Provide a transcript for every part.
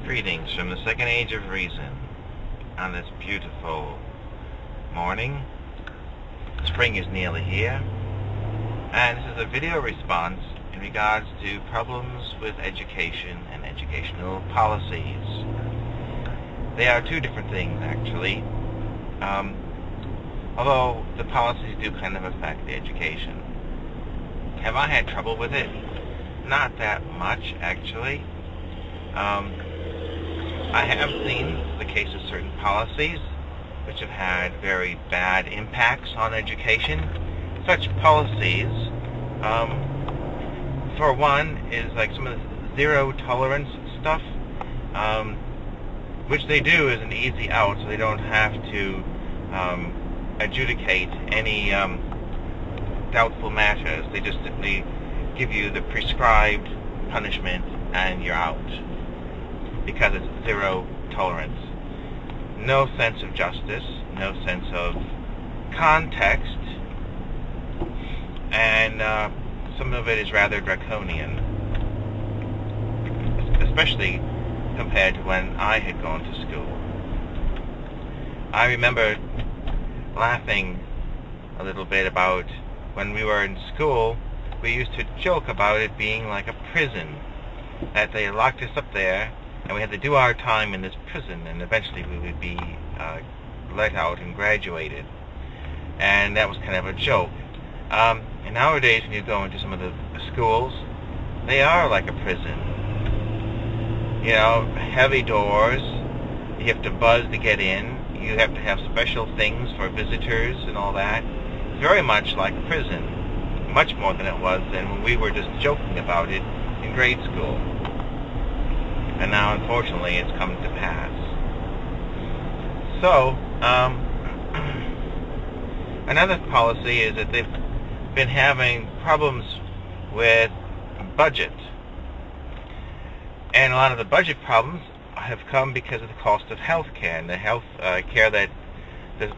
Greetings from the second age of reason on this beautiful morning. Spring is nearly here, and this is a video response in regards to problems with education and educational policies. They are two different things, actually, although the policies do kind of affect the education. Have I had trouble with it? Not that much, actually. I have seen the case of certain policies which have had very bad impacts on education. Such policies, for one, is like some of the zero tolerance stuff, which they do as an easy out, so they don't have to adjudicate any doubtful matters. They just simply give you the prescribed punishment and you're out, because it's zero tolerance. No sense of justice, no sense of context, and some of it is rather draconian, especially compared to when I had gone to school. I remember laughing a little bit about when we were in school. We used to joke about it being like a prison, that they locked us up there and we had to do our time in this prison, and eventually we would be let out and graduated. And that was kind of a joke. And nowadays, when you go into some of the schools, they are like a prison. You know, heavy doors, you have to buzz to get in, you have to have special things for visitors and all that. It's very much like a prison, much more than it was than when we were just joking about it in grade school. And now, unfortunately, it's come to pass. So, another policy is that they've been having problems with budget. And a lot of the budget problems have come because of the cost of health care. And the health care that the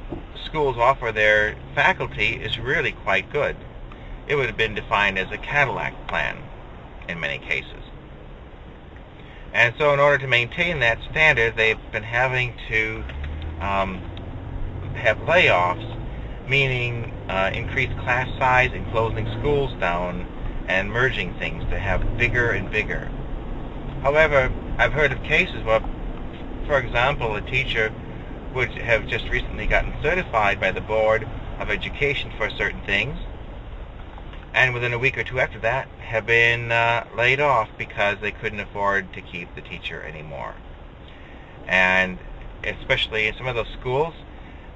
schools offer their faculty is really quite good. It would have been defined as a Cadillac plan in many cases. And so in order to maintain that standard, they've been having to have layoffs, meaning increased class size and closing schools down and merging things to have bigger and bigger. However, I've heard of cases where, for example, a teacher would have just recently gotten certified by the Board of Education for certain things, and within a week or two after that have been laid off because they couldn't afford to keep the teacher anymore. And especially in some of those schools,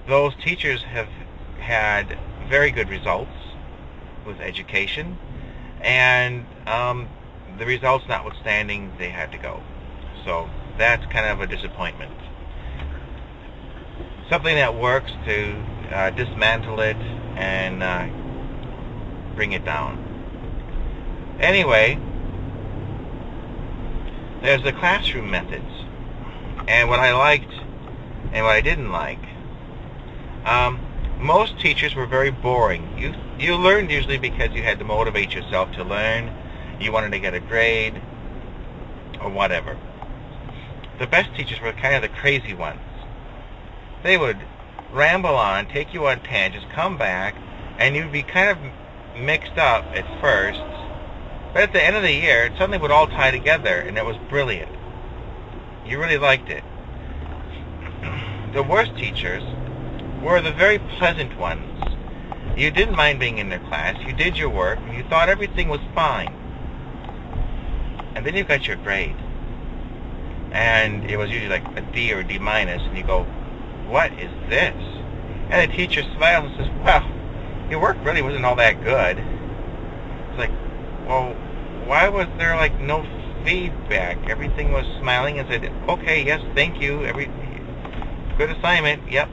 those teachers have had very good results with education, and the results notwithstanding, they had to go. So that's kind of a disappointment. Something that works to dismantle it and bring it down. Anyway, there's the classroom methods, and what I liked and what I didn't like. Most teachers were very boring. You learned usually because you had to motivate yourself to learn. You wanted to get a grade or whatever. The best teachers were kind of the crazy ones. They would ramble on, take you on tangents, come back, and you'd be kind of mixed up at first, but at the end of the year, it suddenly would all tie together, and it was brilliant. You really liked it. The worst teachers were the very pleasant ones. You didn't mind being in their class, you did your work, and you thought everything was fine. And then you got your grade. And it was usually like a D or a D minus, and you go, what is this? And the teacher smiles and says, well, your work really wasn't all that good. It's like, well, why was there like no feedback? Everything was smiling and said, okay, yes, thank you, good assignment, yep.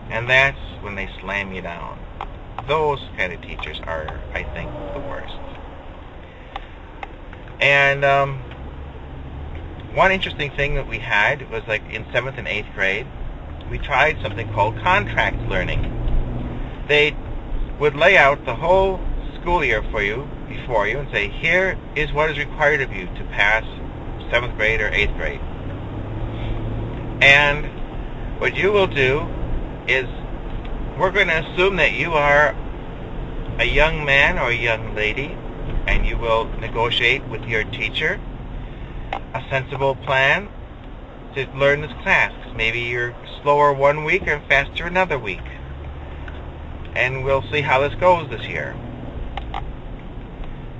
And that's when they slam you down. Those kind of teachers are, I think, the worst. And one interesting thing that we had was like in 7th and 8th grade, we tried something called contract learning. They would lay out the whole school year for you, before you, and say, here is what is required of you to pass 7th grade or 8th grade. And what you will do is, we're going to assume that you are a young man or a young lady, and you will negotiate with your teacher a sensible plan to learn this class. Maybe you're slower one week and faster another week. And we'll see how this goes this year.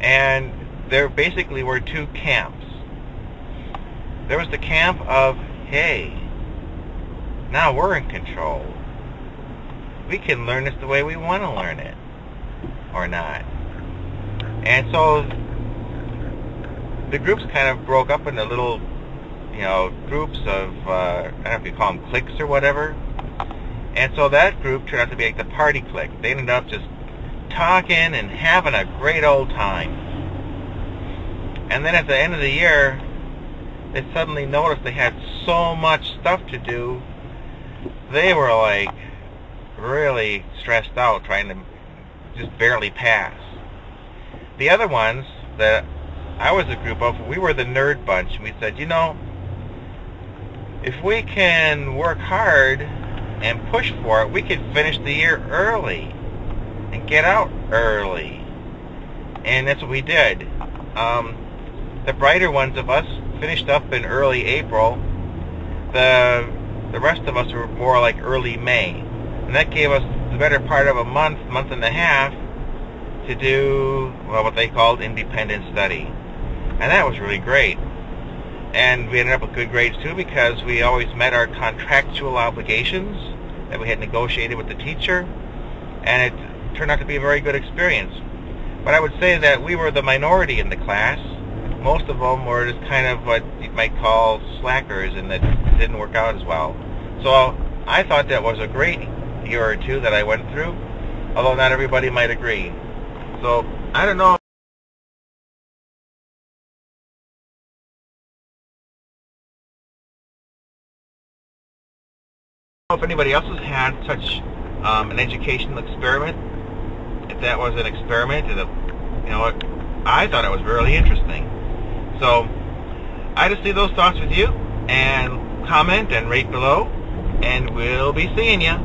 And there basically were two camps. There was the camp of, hey, now we're in control. We can learn this the way we want to learn it, or not. And so the groups kind of broke up into little, groups of, I don't know if you call them cliques or whatever. And so that group turned out to be like the party clique. They ended up just talking and having a great old time. And then at the end of the year, they suddenly noticed they had so much stuff to do. They were like really stressed out, trying to just barely pass. The other ones that I was a group of, we were the nerd bunch, and we said, if we can work hard and push for it, we could finish the year early and get out early. And that's what we did. The brighter ones of us finished up in early April. The rest of us were more like early May. And that gave us the better part of a month and a half to do, well, what they called independent study. And that was really great. And we ended up with good grades too, because we always met our contractual obligations that we had negotiated with the teacher, and it turned out to be a very good experience. But I would say that we were the minority in the class. Most of them were just kind of what you might call slackers, and that didn't work out as well. So I thought that was a great year or two that I went through, although not everybody might agree. So I don't know if anybody else has had such an educational experiment. If that was an experiment, and I thought it was really interesting. So I just leave those thoughts with you, and comment and rate below, and we'll be seeing you.